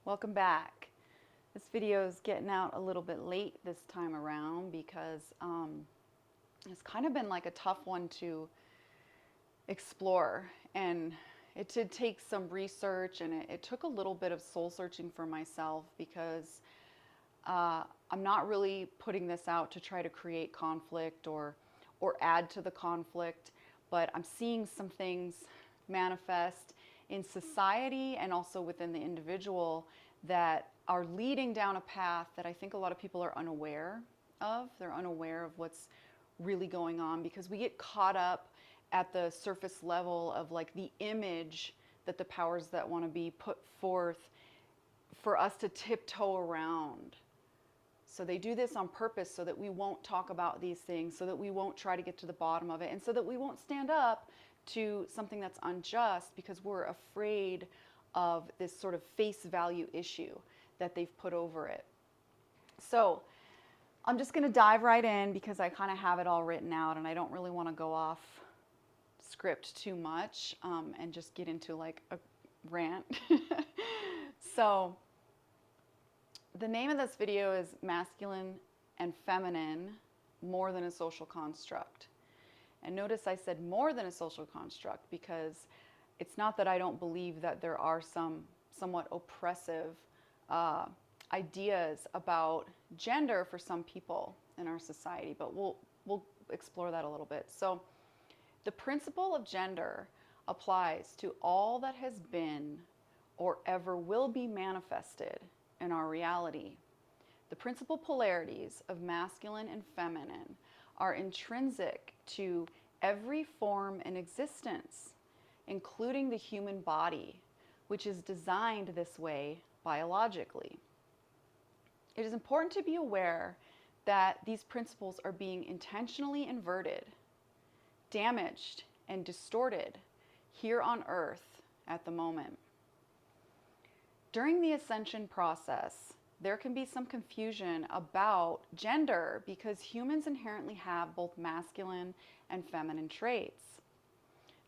Welcome back. This video is getting out a little bit late this time around because it's kind of been like a tough one to explore, and it did take some research, and it took a little bit of soul searching for myself because I'm not really putting this out to try to create conflict or add to the conflict, but I'm seeing some things manifest in society and also within the individual that are leading down a path that I think a lot of people are unaware of. They're unaware of what's really going on because we get caught up at the surface level of like the image that the powers that want to be put forth for us to tiptoe around. So they do this on purpose so that we won't talk about these things, so that we won't try to get to the bottom of it, and so that we won't stand up to something that's unjust because we're afraid of this sort of face value issue that they've put over it. So I'm just going to dive right in because I kind of have it all written out and I don't really want to go off script too much and just get into like a rant. So the name of this video is Masculine and Feminine, More Than a Social Construct. And notice I said more than a social construct because it's not that I don't believe that there are some somewhat oppressive ideas about gender for some people in our society, but we'll explore that a little bit. So the principle of gender applies to all that has been or ever will be manifested in our reality. The principal polarities of masculine and feminine are intrinsic to every form in existence, including the human body, which is designed this way biologically. It is important to be aware that these principles are being intentionally inverted, damaged, and distorted here on Earth at the moment. During the ascension process, there can be some confusion about gender because humans inherently have both masculine and feminine traits.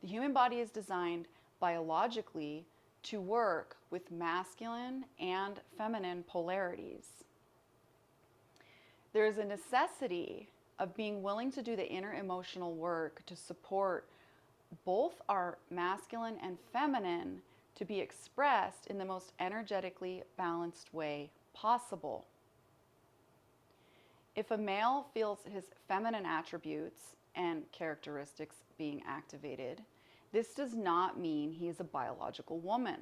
The human body is designed biologically to work with masculine and feminine polarities. There is a necessity of being willing to do the inner emotional work to support both our masculine and feminine to be expressed in the most energetically balanced way possible. If a male feels his feminine attributes and characteristics being activated, this does not mean he is a biological woman.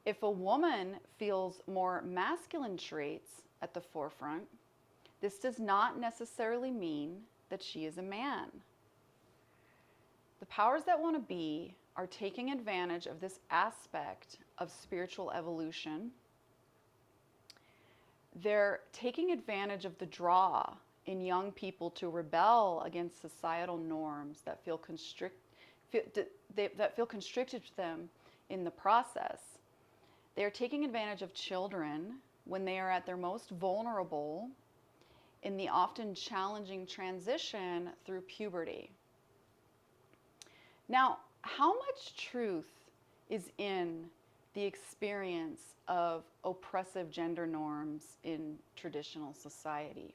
If a woman feels more masculine traits at the forefront, this does not necessarily mean that she is a man. The powers that want to be are taking advantage of this aspect of spiritual evolution. They're taking advantage of the draw in young people to rebel against societal norms that feel constricted to them in the process. They are taking advantage of children when they are at their most vulnerable in the often challenging transition through puberty. Now, how much truth is in the experience of oppressive gender norms in traditional society?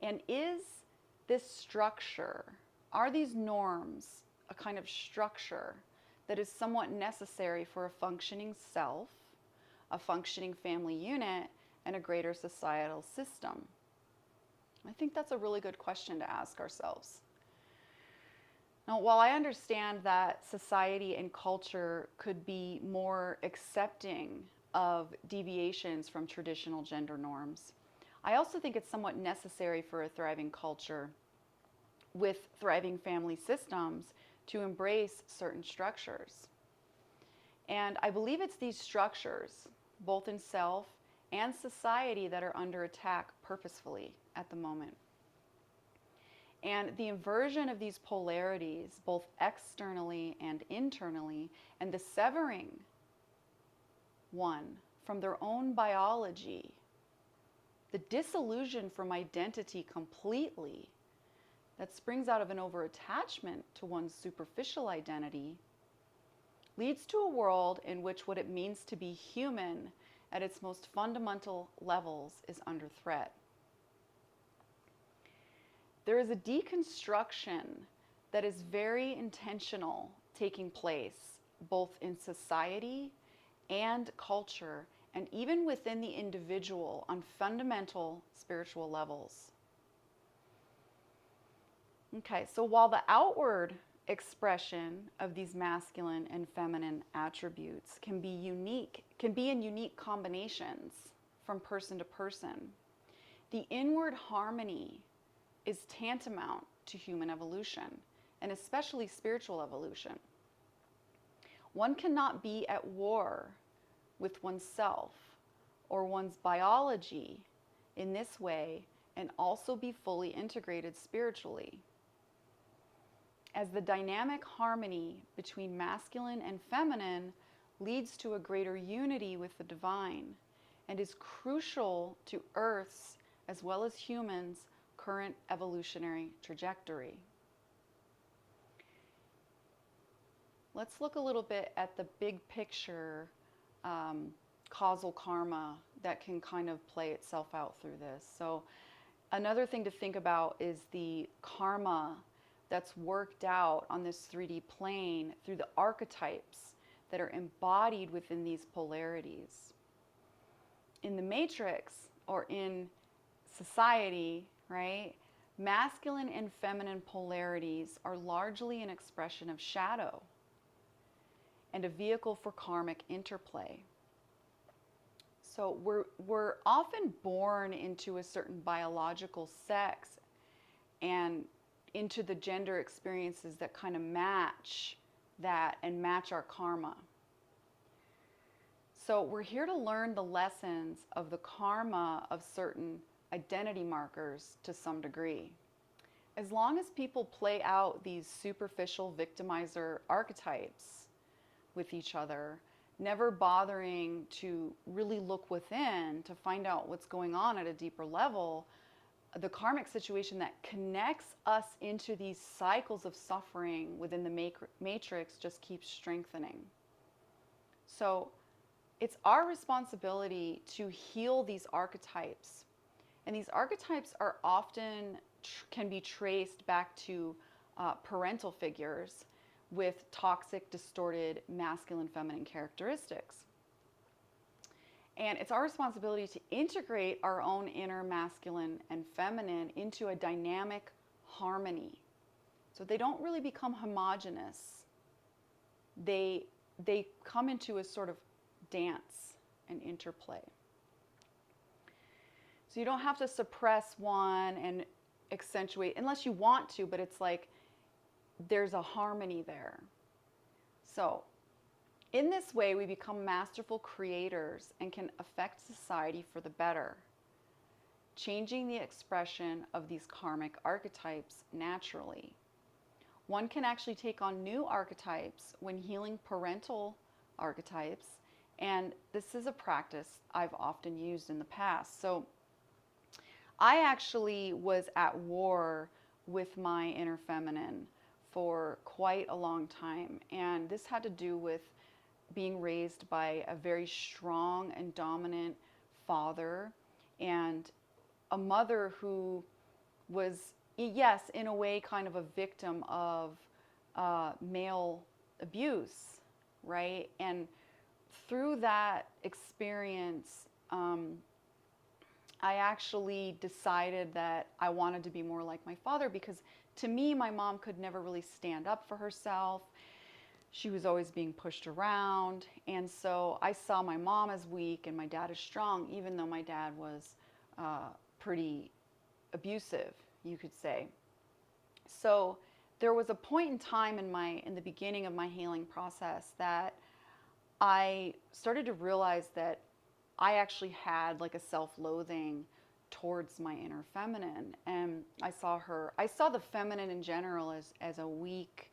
And is this structure, are these norms a kind of structure that is somewhat necessary for a functioning self, a functioning family unit, and a greater societal system? I think that's a really good question to ask ourselves. Now, while I understand that society and culture could be more accepting of deviations from traditional gender norms, I also think it's somewhat necessary for a thriving culture with thriving family systems to embrace certain structures. And I believe it's these structures, both in self and society, that are under attack purposefully at the moment. And the inversion of these polarities, both externally and internally, and the severing one from their own biology, the disillusion from identity completely that springs out of an over-attachment to one's superficial identity, leads to a world in which what it means to be human at its most fundamental levels is under threat. There is a deconstruction that is very intentional taking place both in society and culture, and even within the individual on fundamental spiritual levels. Okay, so while the outward expression of these masculine and feminine attributes can be in unique combinations from person to person, the inward harmony is tantamount to human evolution, and especially spiritual evolution. One cannot be at war with oneself or one's biology in this way and also be fully integrated spiritually. As the dynamic harmony between masculine and feminine leads to a greater unity with the divine and is crucial to Earth's as well as humans' current evolutionary trajectory. Let's look a little bit at the big picture causal karma that can kind of play itself out through this. So another thing to think about is the karma that's worked out on this 3D plane through the archetypes that are embodied within these polarities. In the matrix, or in society, right, masculine and feminine polarities are largely an expression of shadow and a vehicle for karmic interplay. So we're often born into a certain biological sex and into the gender experiences that kind of match that and match our karma. So we're here to learn the lessons of the karma of certain identity markers to some degree. As long as people play out these superficial victimizer archetypes with each other, never bothering to really look within to find out what's going on at a deeper level, the karmic situation that connects us into these cycles of suffering within the matrix just keeps strengthening. So it's our responsibility to heal these archetypes. And these archetypes are often can be traced back to parental figures with toxic, distorted masculine, feminine characteristics. And it's our responsibility to integrate our own inner masculine and feminine into a dynamic harmony. So they don't really become homogenous. They come into a sort of dance and interplay. So you don't have to suppress one and accentuate, unless you want to, but it's like there's a harmony there. So in this way, we become masterful creators and can affect society for the better, changing the expression of these karmic archetypes naturally. One can actually take on new archetypes when healing parental archetypes, and this is a practice I've often used in the past. So I actually was at war with my inner feminine for quite a long time, and this had to do with being raised by a very strong and dominant father and a mother who was, yes, in a way kind of a victim of male abuse, right? And through that experience, I actually decided that I wanted to be more like my father, because to me, my mom could never really stand up for herself. She was always being pushed around. And so I saw my mom as weak and my dad as strong, even though my dad was pretty abusive, you could say. So there was a point in time in the beginning of my healing process that I started to realize that I actually had like a self-loathing towards my inner feminine. And I saw the feminine in general as a weak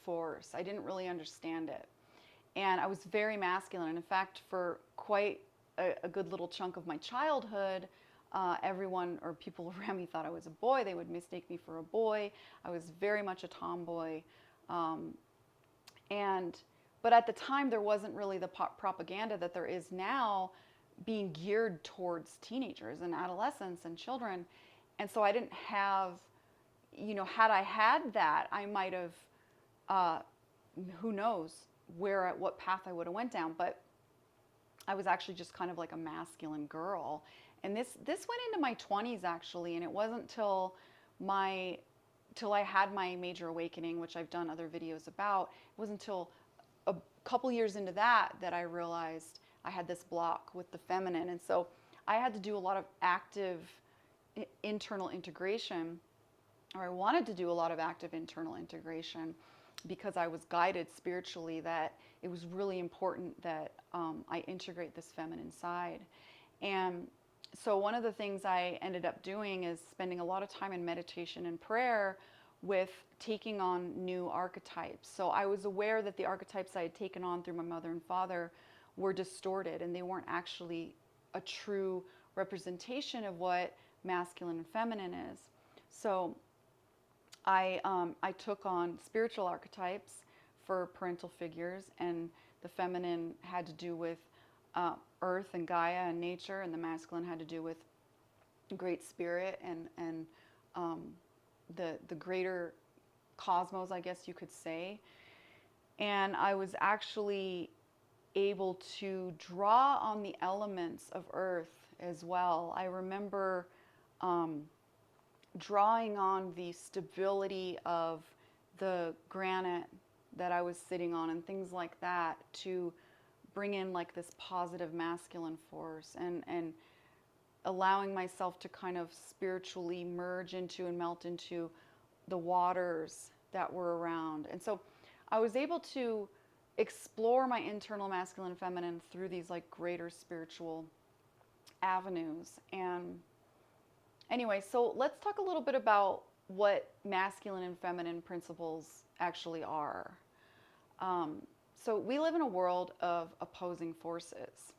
force. I didn't really understand it. And I was very masculine. And in fact, for quite a good little chunk of my childhood, everyone or people around me thought I was a boy. They would mistake me for a boy. I was very much a tomboy. Um, and but at the time, there wasn't really the propaganda that there is now, being geared towards teenagers and adolescents and children. And so I didn't have, had I had that, I might have, uh, who knows what path I would have went down. But I was actually just kind of like a masculine girl. And this went into my 20s actually, and it wasn't till I had my major awakening, which I've done other videos about. It wasn't until a couple years into that I realized I had this block with the feminine. And so I had to do a lot of active internal integration, or I wanted to do a lot of active internal integration, because I was guided spiritually that it was really important that I integrate this feminine side. And so one of the things I ended up doing is spending a lot of time in meditation and prayer with taking on new archetypes. So I was aware that the archetypes I had taken on through my mother and father were distorted, and they weren't actually a true representation of what masculine and feminine is. So I took on spiritual archetypes for parental figures, and the feminine had to do with earth and Gaia and nature, and the masculine had to do with great spirit and the greater cosmos, I guess you could say. And I was actually able to draw on the elements of earth as well. I remember drawing on the stability of the granite that I was sitting on and things like that to bring in like this positive masculine force, and allowing myself to kind of spiritually merge into and melt into the waters that were around. And so I was able to explore my internal masculine and feminine through these like greater spiritual avenues. And anyway, so let's talk a little bit about what masculine and feminine principles actually are. So we live in a world of opposing forces.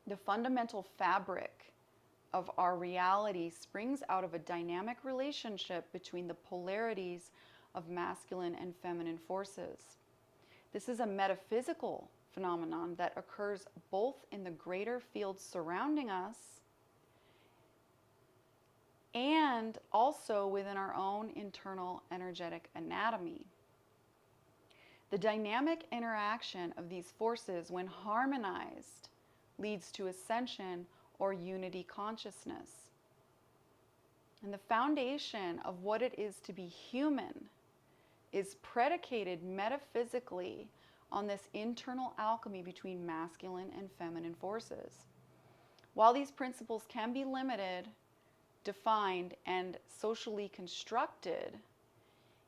The fundamental fabric of our reality springs out of a dynamic relationship between the polarities of masculine and feminine forces. This is a metaphysical phenomenon that occurs both in the greater field surrounding us and also within our own internal energetic anatomy. The dynamic interaction of these forces, when harmonized, leads to ascension or unity consciousness. And the foundation of what it is to be human is predicated metaphysically on this internal alchemy between masculine and feminine forces. While these principles can be limited, defined, and socially constructed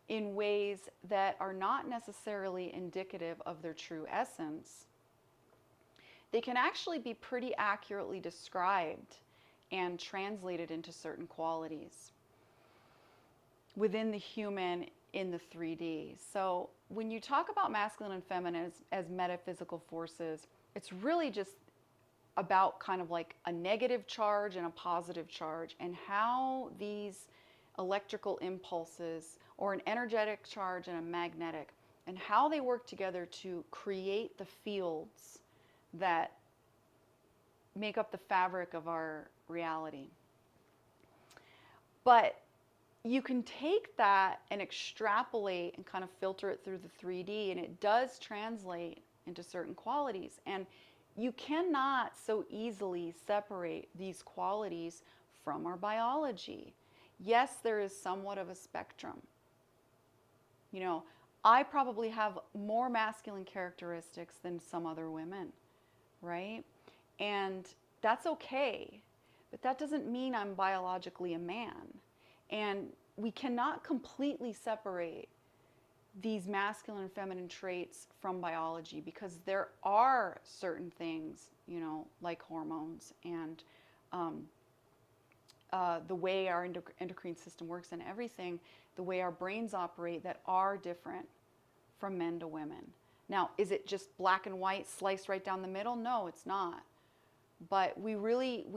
in ways that are not necessarily indicative of their true essence, they can actually be pretty accurately described and translated into certain qualities within the human in the 3D. So when you talk about masculine and feminine as metaphysical forces, it's really just about kind of like a negative charge and a positive charge, and how these electrical impulses, or an energetic charge and a magnetic, and how they work together to create the fields that make up the fabric of our reality. But you can take that and extrapolate and kind of filter it through the 3D, and it does translate into certain qualities. And you cannot so easily separate these qualities from our biology. Yes, there is somewhat of a spectrum. You know, I probably have more masculine characteristics than some other women, right? And that's okay, but that doesn't mean I'm biologically a man. And we cannot completely separate these masculine and feminine traits from biology, because there are certain things, you know, like hormones and the way our endocrine system works and everything, the way our brains operate, that are different from men to women. Now, is it just black and white, sliced right down the middle? No, it's not. But we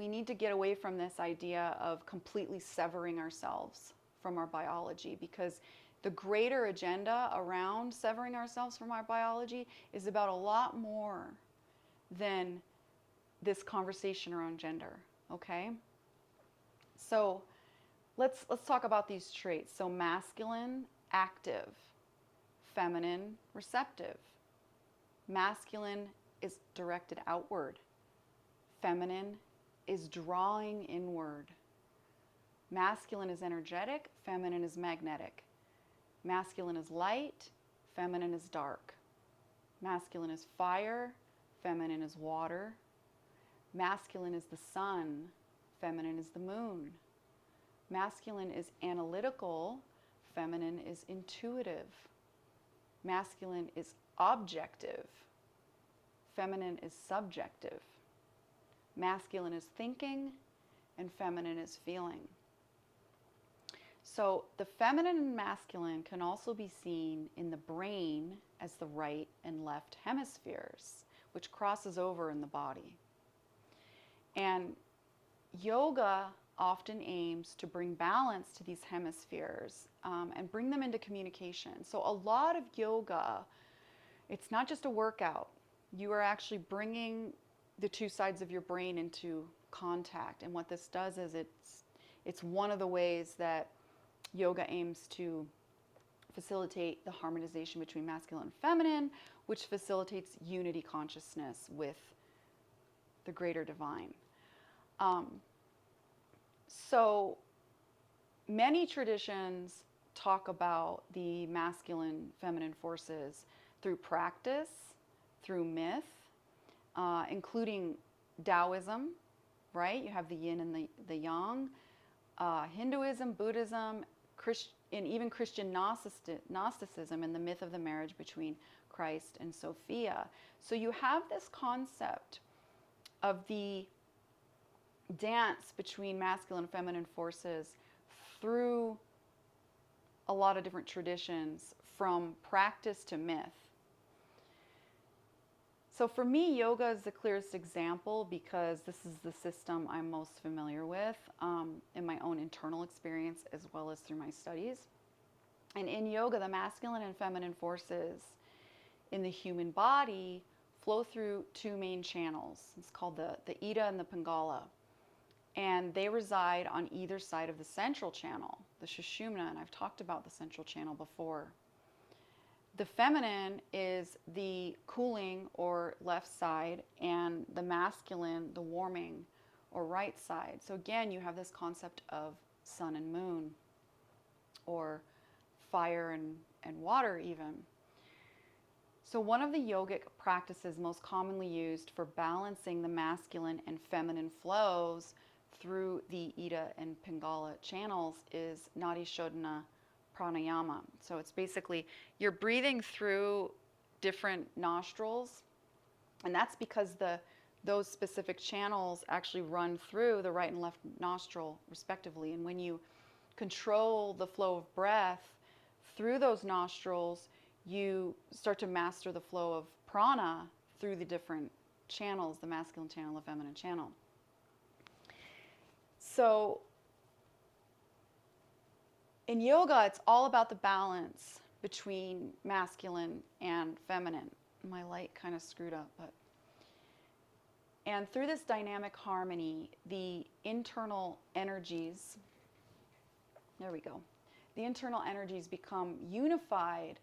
need to get away from this idea of completely severing ourselves from our biology, because the greater agenda around severing ourselves from our biology is about a lot more than this conversation around gender, okay? So let's talk about these traits. So masculine, active; feminine, receptive. Masculine is directed outward. Feminine is drawing inward. Masculine is energetic, feminine is magnetic. Masculine is light, feminine is dark. Masculine is fire, feminine is water. Masculine is the sun, feminine is the moon. Masculine is analytical, feminine is intuitive. Masculine is objective, feminine is subjective. Masculine is thinking, and feminine is feeling. So the feminine and masculine can also be seen in the brain as the right and left hemispheres, which crosses over in the body. And yoga often aims to bring balance to these hemispheres and bring them into communication. So a lot of yoga, it's not just a workout. You are actually bringing the two sides of your brain into contact. And what this does is it's one of the ways that yoga aims to facilitate the harmonization between masculine and feminine, which facilitates unity consciousness with the greater divine. So many traditions talk about the masculine, feminine forces through practice, through myth, including Taoism, right? You have the yin and the yang. Hinduism, Buddhism, and even Christian Gnosticism, and the myth of the marriage between Christ and Sophia. So you have this concept of the dance between masculine and feminine forces through a lot of different traditions, from practice to myth. So for me, yoga is the clearest example because this is the system I'm most familiar with in my own internal experience as well as through my studies. And in yoga, the masculine and feminine forces in the human body flow through two main channels. It's called the Ida and the Pingala. And they reside on either side of the central channel, the Sushumna, and I've talked about the central channel before. The feminine is the cooling or left side, and the masculine, the warming or right side. So again, you have this concept of sun and moon, or fire and water even. So one of the yogic practices most commonly used for balancing the masculine and feminine flows through the Ida and Pingala channels is Nadi Shodhana pranayama. So it's basically you're breathing through different nostrils, and that's because those specific channels actually run through the right and left nostril respectively. And when you control the flow of breath through those nostrils, you start to master the flow of prana through the different channels, the masculine channel, the feminine channel. So in yoga, it's all about the balance between masculine and feminine. My light kind of screwed up, and through this dynamic harmony, the internal energies, there we go, the internal energies become unified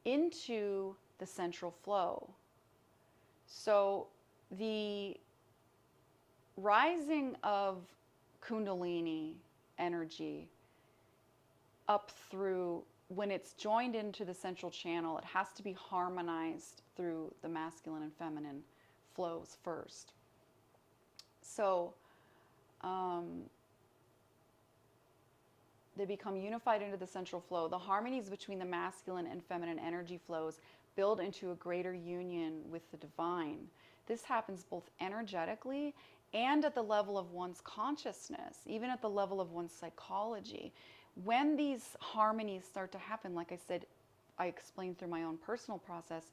into the central flow. So the rising of Kundalini energy up through, when it's joined into the central channel, it has to be harmonized through the masculine and feminine flows first. So they become unified into the central flow. The harmonies between the masculine and feminine energy flows build into a greater union with the divine. This happens both energetically and at the level of one's consciousness, even at the level of one's psychology. When these harmonies start to happen, like I said, I explained through my own personal process,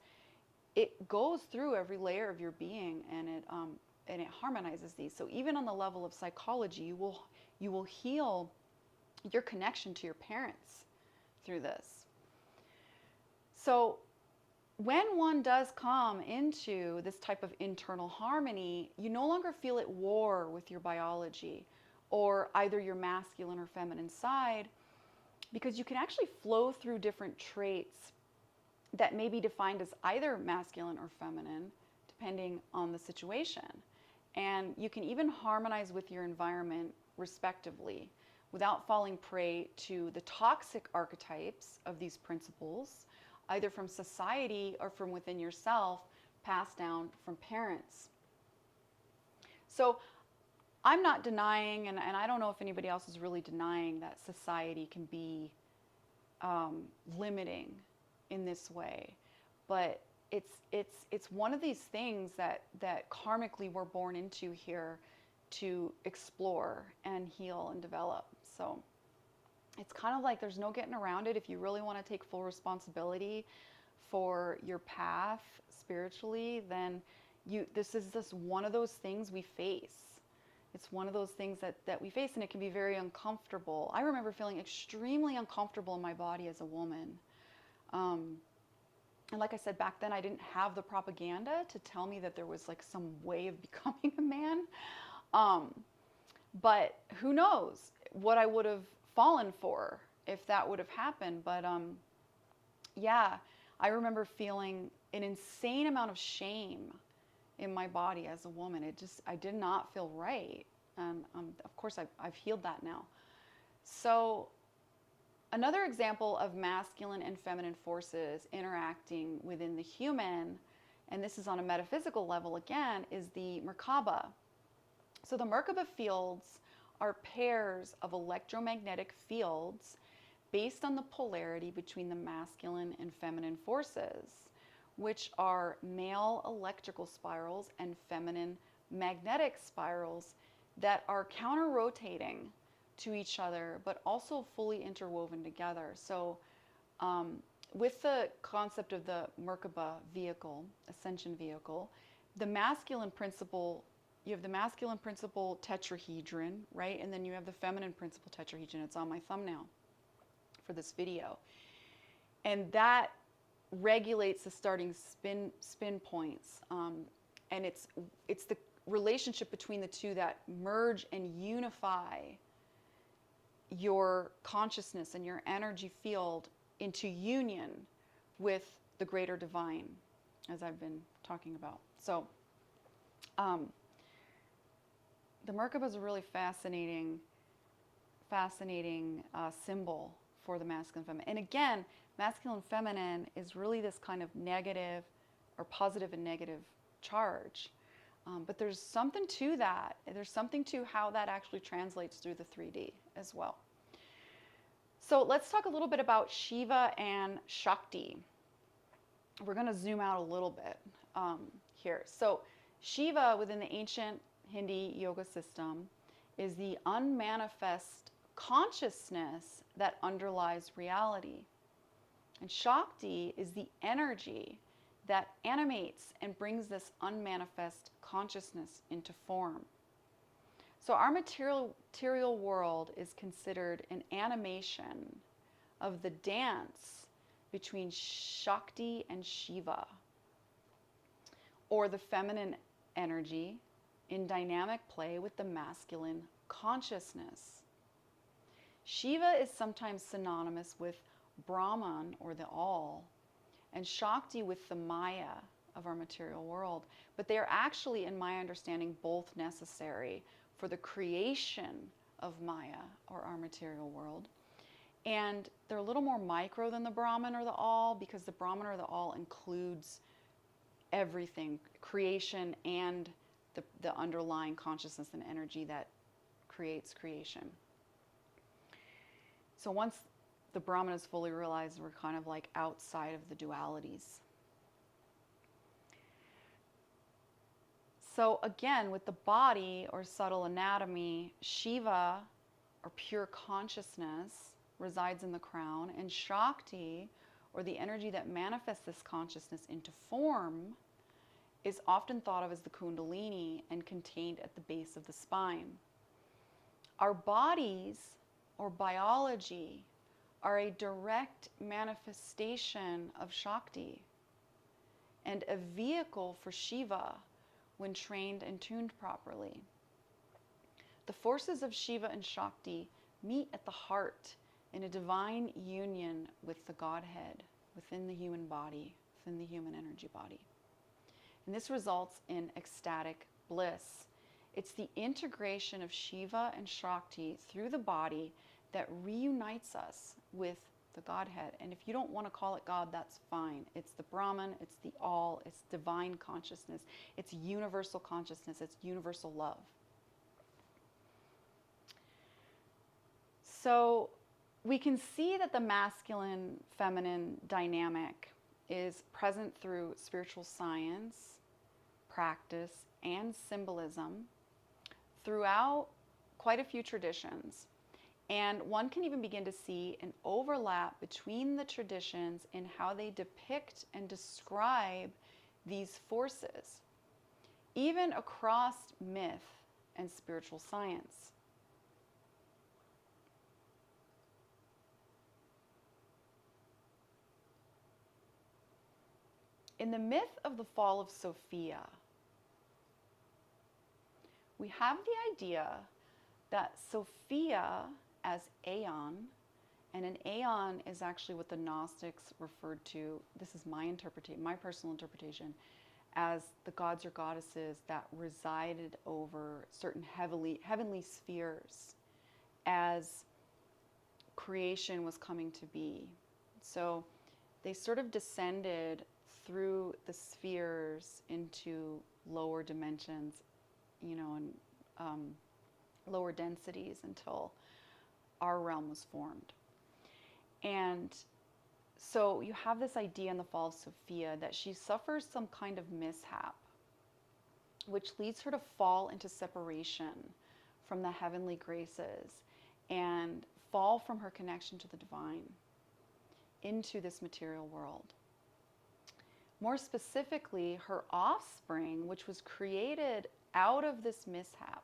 it goes through every layer of your being, and and it harmonizes these. So even on the level of psychology, you will heal your connection to your parents through this. So when one does come into this type of internal harmony, you no longer feel at war with your biology or either your masculine or feminine side, because you can actually flow through different traits that may be defined as either masculine or feminine, depending on the situation. And you can even harmonize with your environment respectively without falling prey to the toxic archetypes of these principles, either from society or from within yourself, passed down from parents. So I'm not denying, and I don't know if anybody else is really denying, that society can be limiting in this way. But it's one of these things that karmically we're born into here to explore and heal and develop. So it's kind of like there's no getting around it if you really want to take full responsibility for your path spiritually. Then this is just one of those things we face. It's one of those things that we face, and it can be very uncomfortable. I remember feeling extremely uncomfortable in my body as a woman. And like I said, back then I didn't have the propaganda to tell me that there was like some way of becoming a man. But who knows what I would have fallen for if that would have happened. But yeah, I remember feeling an insane amount of shame in my body as a woman. I did not feel right. Of course, I've healed that now. So another example of masculine and feminine forces interacting within the human, and this is on a metaphysical level again, is the Merkaba. So the Merkaba fields are pairs of electromagnetic fields based on the polarity between the masculine and feminine forces, which are male electrical spirals and feminine magnetic spirals that are counter-rotating to each other, but also fully interwoven together. So with the concept of the Merkaba vehicle, ascension vehicle, the masculine principle, you have the masculine principle tetrahedron, right? And then you have the feminine principle tetrahedron. It's on my thumbnail for this video. And that regulates the starting spin points. And it's the relationship between the two that merge and unify your consciousness and your energy field into union with the greater divine, as I've been talking about. So the Merkaba is a really fascinating symbol for the masculine feminine. And again, masculine feminine is really this kind of negative or positive and negative charge. But there's something to that. There's something to how that actually translates through the 3D as well. So let's talk a little bit about Shiva and Shakti. We're going to zoom out a little bit here. So Shiva within the ancient Hindi yoga system is the unmanifest consciousness that underlies reality. And Shakti is the energy that animates and brings this unmanifest consciousness into form. So our material world is considered an animation of the dance between Shakti and Shiva, or the feminine energy in dynamic play with the masculine consciousness. Shiva is sometimes synonymous with Brahman, or the all, and Shakti with the Maya of our material world. But they are actually, in my understanding, both necessary for the creation of Maya, or our material world. And they're a little more micro than the Brahman or the all, because the Brahman or the all includes everything, creation and the underlying consciousness and energy that creates creation. So once the Brahman is fully realized, we're kind of like outside of the dualities. So again, with the body or subtle anatomy, Shiva, or pure consciousness, resides in the crown, and Shakti, or the energy that manifests this consciousness into form, is often thought of as the Kundalini and contained at the base of the spine. Our bodies, or biology, are a direct manifestation of Shakti and a vehicle for Shiva when trained and tuned properly. The forces of Shiva and Shakti meet at the heart in a divine union with the Godhead within the human body, within the human energy body. And this results in ecstatic bliss. It's the integration of Shiva and Shakti through the body that reunites us with the Godhead. And if you don't want to call it God, that's fine. It's the Brahman, it's the all, it's divine consciousness, it's universal consciousness, it's universal love. So we can see that the masculine-feminine dynamic is present through spiritual science, practice, and symbolism throughout quite a few traditions. And one can even begin to see an overlap between the traditions in how they depict and describe these forces, even across myth and spiritual science. In the myth of the fall of Sophia, we have the idea that Sophia as Aeon, and an Aeon is actually what the Gnostics referred to, this is my interpretation, my personal interpretation, as the gods or goddesses that resided over certain heavenly spheres as creation was coming to be. So they sort of descended through the spheres into lower dimensions, and lower densities until our realm was formed. And so you have this idea in the fall of Sophia that she suffers some kind of mishap, which leads her to fall into separation from the heavenly graces and fall from her connection to the divine into this material world. More specifically, her offspring, which was created out of this mishap,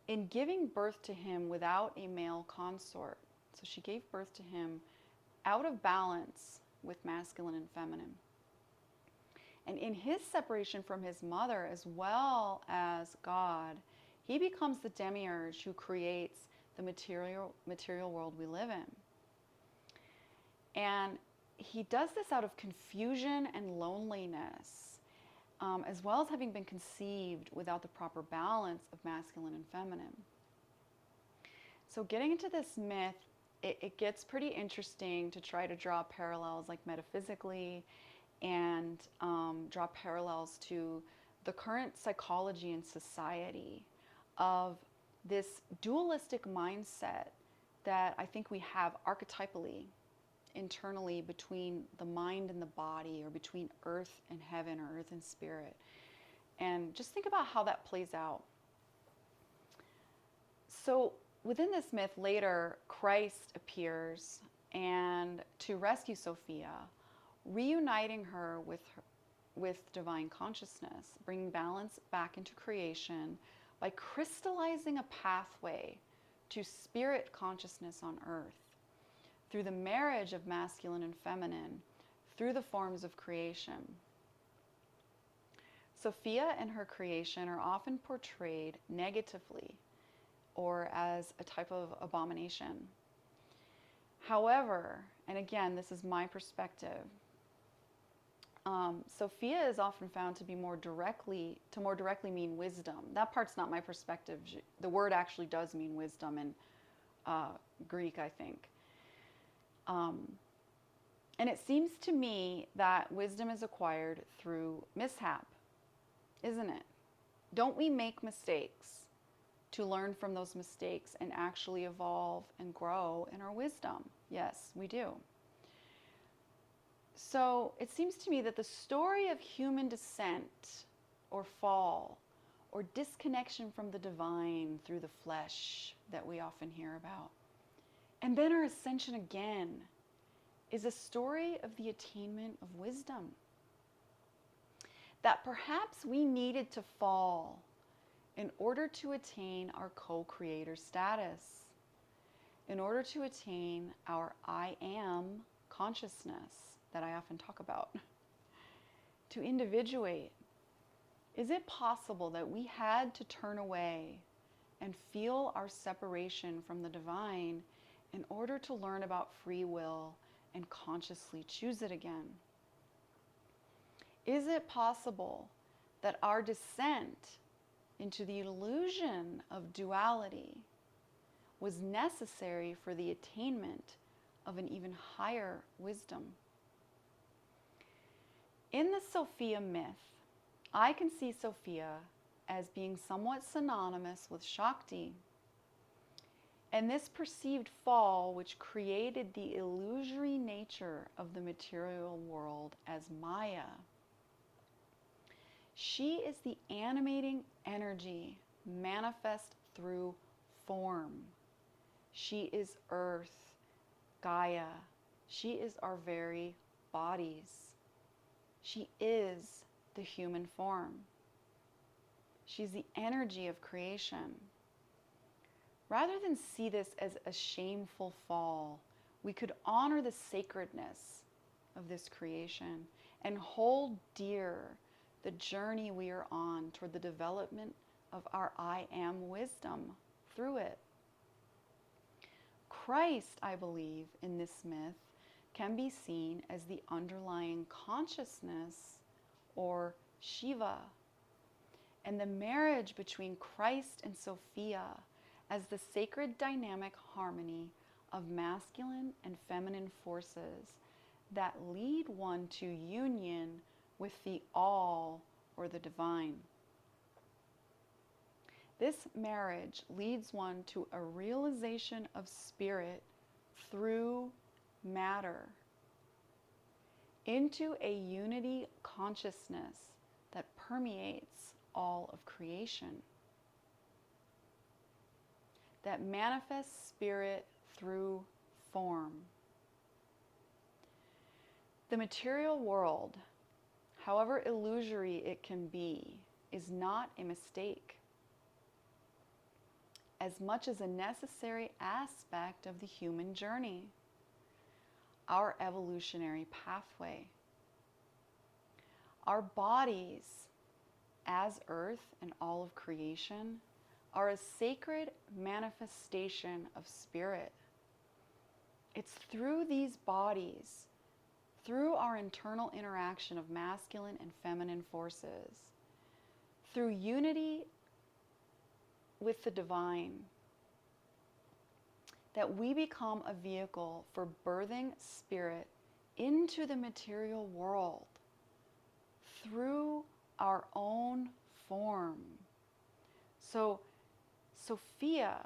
in giving birth to him without a male consort. So she gave birth to him out of balance with masculine and feminine. And in his separation from his mother, as well as God, he becomes the demiurge who creates the material world we live in. And he does this out of confusion and loneliness, as well as having been conceived without the proper balance of masculine and feminine. So getting into this myth, it gets pretty interesting to try to draw parallels, like metaphysically, and draw parallels to the current psychology and society of this dualistic mindset that I think we have archetypally internally between the mind and the body, or between earth and heaven, or earth and spirit. And just think about how that plays out. So within this myth, later Christ appears and to rescue Sophia, reuniting her with divine consciousness, bringing balance back into creation by crystallizing a pathway to spirit consciousness on earth through the marriage of masculine and feminine, through the forms of creation. Sophia and her creation are often portrayed negatively or as a type of abomination. However, and again, this is my perspective, Sophia is often found to more directly mean wisdom. That part's not my perspective. The word actually does mean wisdom in Greek, I think. And it seems to me that wisdom is acquired through mishap, isn't it? Don't we make mistakes to learn from those mistakes and actually evolve and grow in our wisdom? Yes, we do. So it seems to me that the story of human descent or fall or disconnection from the divine through the flesh that we often hear about, and then our ascension again, is a story of the attainment of wisdom. that perhaps we needed to fall in order to attain our co-creator status, in order to attain our I am consciousness that I often talk about, to individuate. Is it possible that we had to turn away and feel our separation from the divine in order to learn about free will and consciously choose it again? Is it possible that our descent into the illusion of duality was necessary for the attainment of an even higher wisdom? In the Sophia myth, I can see Sophia as being somewhat synonymous with Shakti. And this perceived fall, which created the illusory nature of the material world as Maya. She is the animating energy manifest through form. She is Earth, Gaia. She is our very bodies. She is the human form. She's the energy of creation. Rather than see this as a shameful fall, we could honor the sacredness of this creation and hold dear the journey we are on toward the development of our I am wisdom through it. Christ, I believe, in this myth can be seen as the underlying consciousness, or Shiva, and the marriage between Christ and Sophia as the sacred dynamic harmony of masculine and feminine forces that lead one to union with the all, or the divine. This marriage leads one to a realization of spirit through matter, into a unity consciousness that permeates all of creation, that manifests spirit through form. The material world, however illusory it can be, is not a mistake, as much as a necessary aspect of the human journey, our evolutionary pathway. Our bodies, as Earth and all of creation, are a sacred manifestation of spirit. It's through these bodies, through our internal interaction of masculine and feminine forces, through unity with the divine, that we become a vehicle for birthing spirit into the material world through our own form. So Sophia,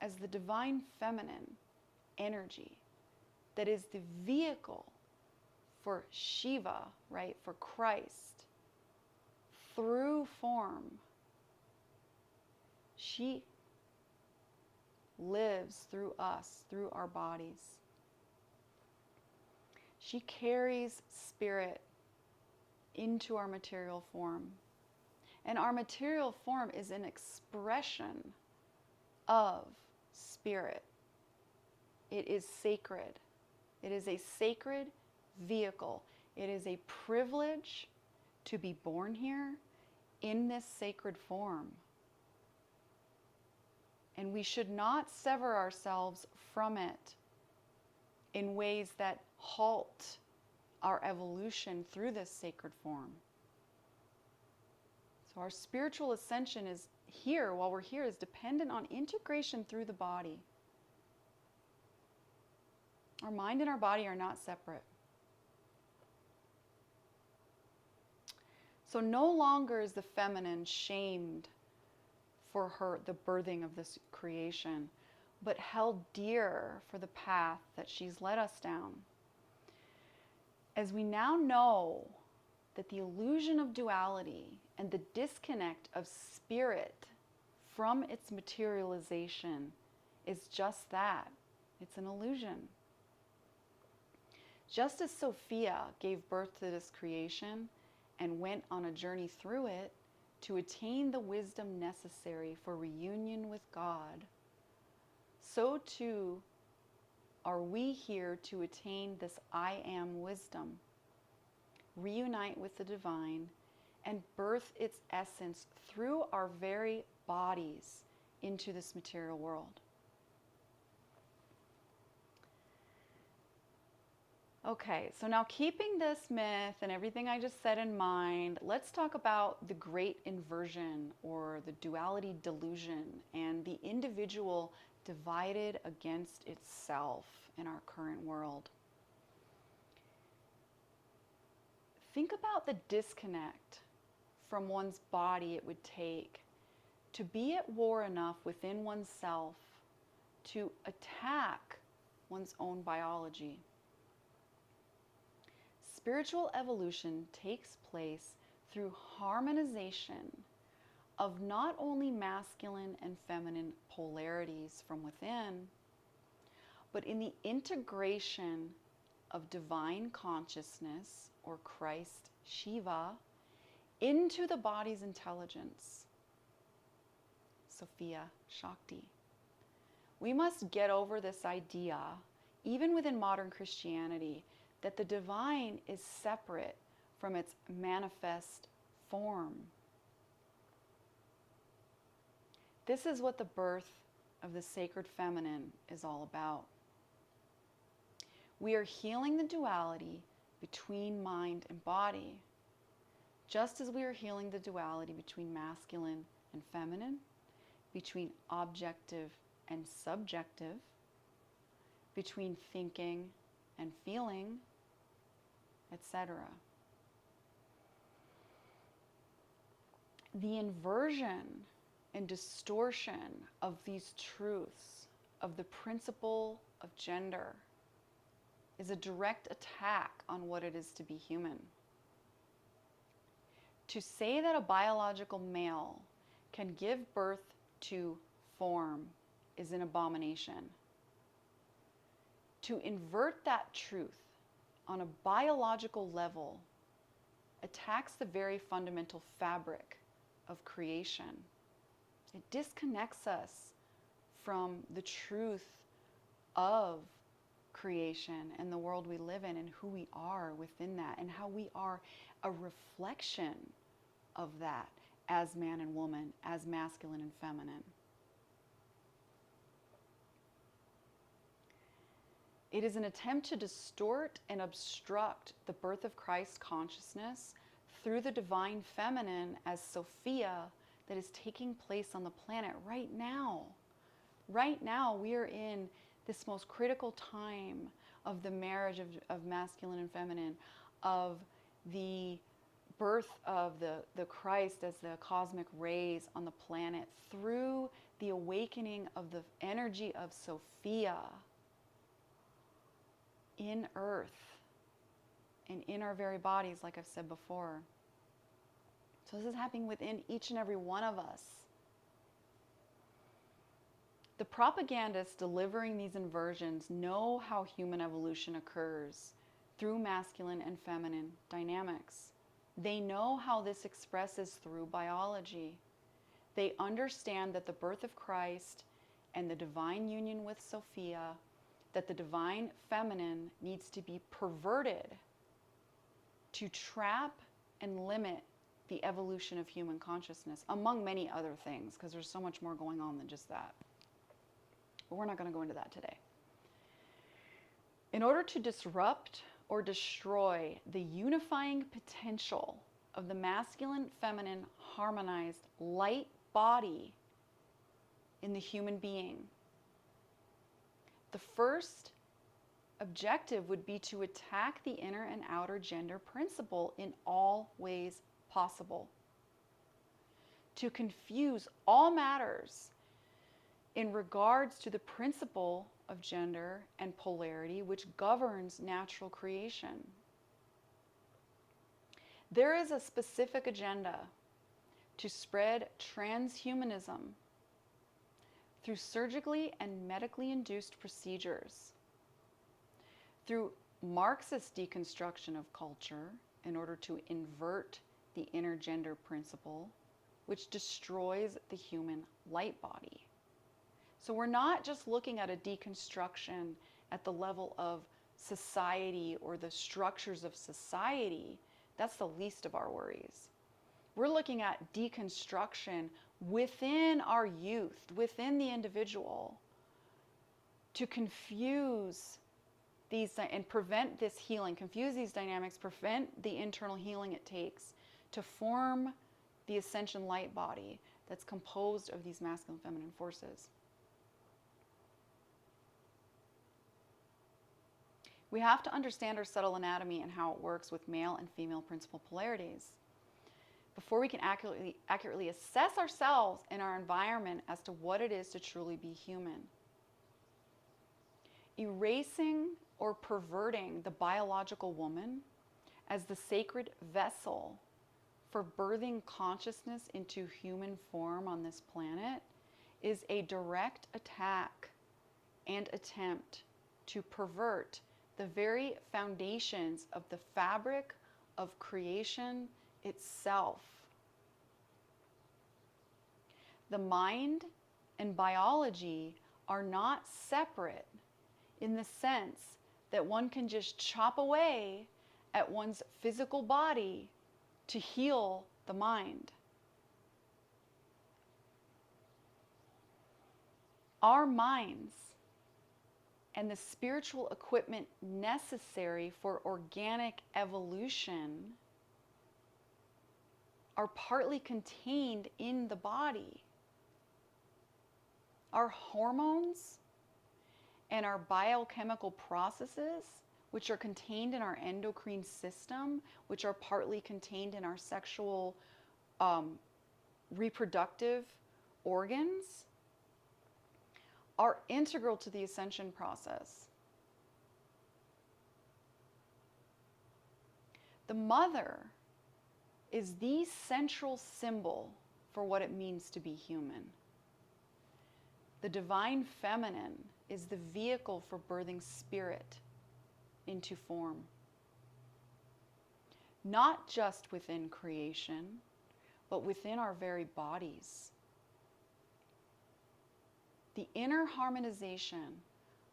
as the divine feminine energy that is the vehicle for Shiva, right, for Christ, through form, she lives through us, through our bodies. She carries spirit into our material form. And our material form is an expression of spirit. It is sacred. It is a sacred vehicle. It is a privilege to be born here in this sacred form. And we should not sever ourselves from it in ways that halt our evolution through this sacred form. So our spiritual ascension is here, while we're here, is dependent on integration through the body. Our mind and our body are not separate. So no longer is the feminine shamed for the birthing of this creation, but held dear for the path that she's led us down. As we now know that the illusion of duality and the disconnect of spirit from its materialization is just that, it's an illusion. Just as Sophia gave birth to this creation and went on a journey through it to attain the wisdom necessary for reunion with God, so too are we here to attain this I am wisdom, reunite with the divine, and birth its essence through our very bodies into this material world. Okay, so now keeping this myth and everything I just said in mind, let's talk about the great inversion or the duality delusion and the individual divided against itself in our current world. Think about the disconnect from one's body it would take to be at war enough within oneself to attack one's own biology. Spiritual evolution takes place through harmonization of not only masculine and feminine polarities from within, but in the integration of divine consciousness, or Christ, Shiva, into the body's intelligence, Sophia, Shakti. We must get over this idea, even within modern Christianity, that the divine is separate from its manifest form. This is what the birth of the sacred feminine is all about. We are healing the duality between mind and body, just as we are healing the duality between masculine and feminine, between objective and subjective, between thinking and feeling, etc. The inversion and distortion of these truths, of the principle of gender, is a direct attack on what it is to be human. To say that a biological male can give birth to form is an abomination. To invert that truth on a biological level attacks the very fundamental fabric of creation. It disconnects us from the truth of creation and the world we live in and who we are within that and how we are a reflection of that as man and woman, as masculine and feminine. It is an attempt to distort and obstruct the birth of Christ consciousness through the divine feminine as Sophia that is taking place on the planet right now. Right now, we are in this most critical time of the marriage of masculine and feminine, of the birth of the Christ as the cosmic rays on the planet through the awakening of the energy of Sophia in earth and in our very bodies, like I've said before. So this is happening within each and every one of us. The propagandists delivering these inversions know how human evolution occurs through masculine and feminine dynamics. They know how this expresses through biology. They understand that the birth of Christ and the divine union with Sophia, that the divine feminine needs to be perverted to trap and limit the evolution of human consciousness, among many other things, because there's so much more going on than just that. But we're not going to go into that today. In order to disrupt or destroy the unifying potential of the masculine-feminine harmonized light body in the human being, the first objective would be to attack the inner and outer gender principle in all ways possible, to confuse all matters in regards to the principle of gender and polarity which governs natural creation. There is a specific agenda to spread transhumanism through surgically and medically induced procedures, through Marxist deconstruction of culture in order to invert the inner gender principle, which destroys the human light body. So we're not just looking at a deconstruction at the level of society or the structures of society. That's the least of our worries. We're looking at deconstruction within our youth, within the individual, to confuse these and prevent this healing, confuse these dynamics, prevent the internal healing it takes to form the ascension light body that's composed of these masculine and feminine forces. We have to understand our subtle anatomy and how it works with male and female principal polarities before we can accurately assess ourselves and our environment as to what it is to truly be human. Erasing or perverting the biological woman as the sacred vessel for birthing consciousness into human form on this planet is a direct attack and attempt to pervert the very foundations of the fabric of creation itself. The mind and biology are not separate in the sense that one can just chop away at one's physical body to heal the mind. Our minds and the spiritual equipment necessary for organic evolution are partly contained in the body. Our hormones and our biochemical processes, which are contained in our endocrine system, which are partly contained in our sexual reproductive organs, are integral to the ascension process. The mother is the central symbol for what it means to be human. The divine feminine is the vehicle for birthing spirit into form. Not just within creation, but within our very bodies. The inner harmonization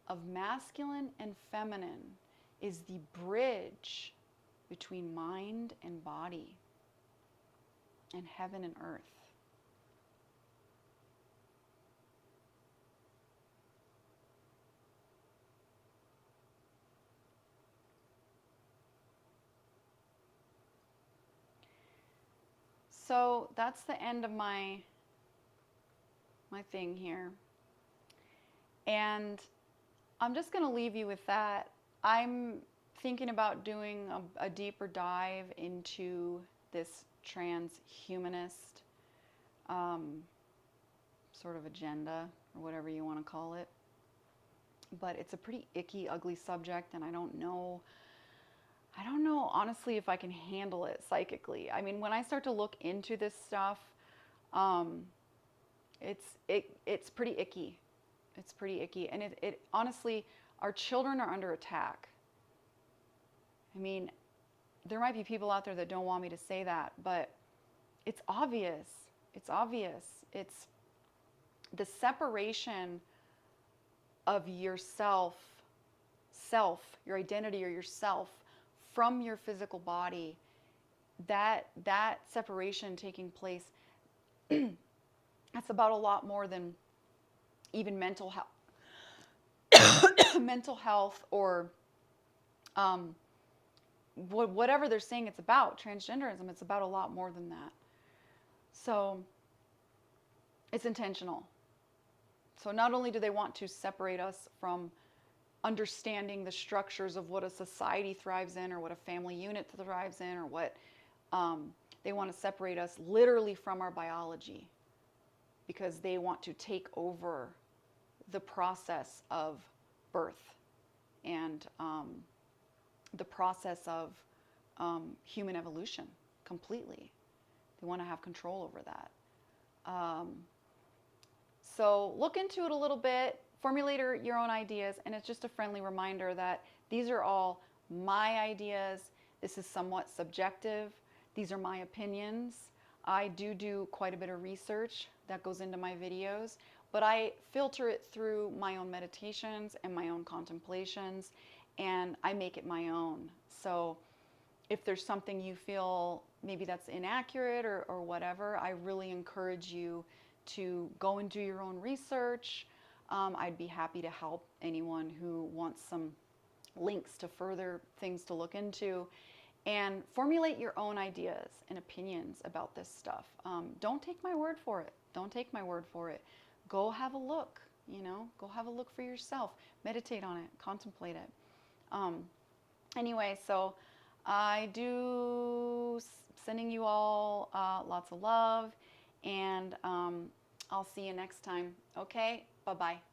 of masculine and feminine is the bridge between mind and body and heaven and earth. So that's the end of my thing here. And I'm just going to leave you with that. I'm thinking about doing a deeper dive into this transhumanist sort of agenda, or whatever you want to call it. But it's a pretty icky, ugly subject, and I don't know honestly if I can handle it psychically. I mean, when I start to look into this stuff, it's pretty icky. It's pretty icky. And it honestly, our children are under attack. I mean, there might be people out there that don't want me to say that, but it's obvious. It's obvious. It's the separation of yourself, your identity or yourself from your physical body, that separation taking place, that's about a lot more than even mental health, mental health, or whatever they're saying it's about, transgenderism. It's about a lot more than that. So it's intentional. So not only do they want to separate us from understanding the structures of what a society thrives in, or what a family unit thrives in, or what they want to separate us literally from our biology, because they want to take over the process of birth and the process of human evolution completely. They want to have control over that. So look into it a little bit, formulate your own ideas, and it's just a friendly reminder that these are all my ideas. This is somewhat subjective. These are my opinions. I do quite a bit of research that goes into my videos, but I filter it through my own meditations and my own contemplations, and I make it my own. So if there's something you feel maybe that's inaccurate or whatever, I really encourage you to go and do your own research. I'd be happy to help anyone who wants some links to further things to look into, and formulate your own ideas and opinions about this stuff. Don't take my word for it. Don't take my word for it. Go have a look, go have a look for yourself. Meditate on it, contemplate it. Anyway, so I do sending you all lots of love, and I'll see you next time. Okay, bye-bye.